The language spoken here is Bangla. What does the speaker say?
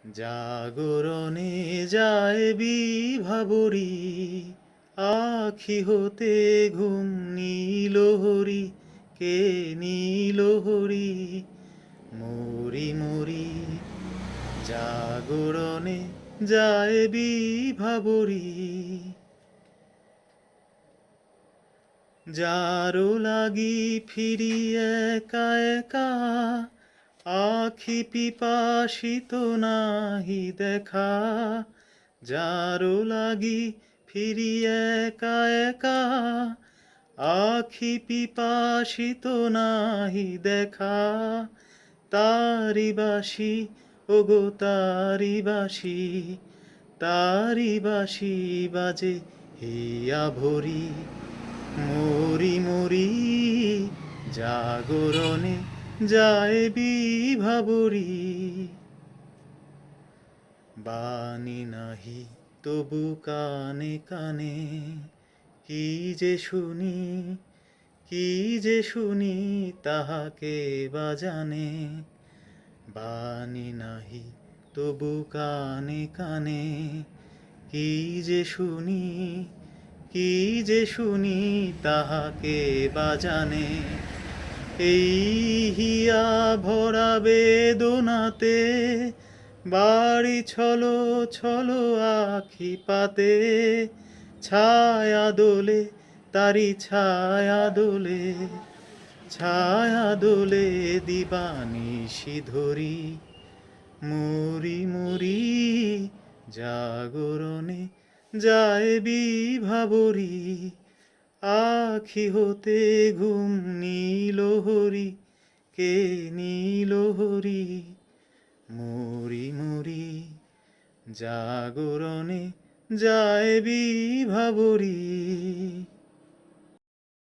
জাগরণে যায় বিভাবরী, আখি হতে ঘুম নীল হরি, কে নীল হরি। মরি মরি জাগরণে যায় বিভাবরী, যারো লাগি ফিরি একা একা, আখি পিপাসিত নাহি দেখা। যারো লাগি ফিরি একা একা, আখি পিপাসিত নাহি দেখা। তারি বাসি ওগো তারি বাসি, তারি বাসি বাজে হিয়া ভরি। মরি মরি জাগরণে যায় বিভাবরী, বাণী নাহি তবু কানে কানে, কি যে শুনি কি যে শুনি তাহাকে বাজানে। বাণী নাহি তবু কানে কানে, কি যে শুনি কি যে শুনি তাহাকে বাজানে। এই হিয়া ভরা বেদনাতে, বাড়ি ছলো ছলো আখি পাতে। ছায়া দোলে তারি ছায়া দোলে, ছায়া দোলে দিবানিশি ধরি। মরি মরি জাগরণে যায় বিভাবরী, আখি হতে ঘুম নীল হরি, কে নীল হরি। মরি মরি জাগরণে যায় বিভাবরী।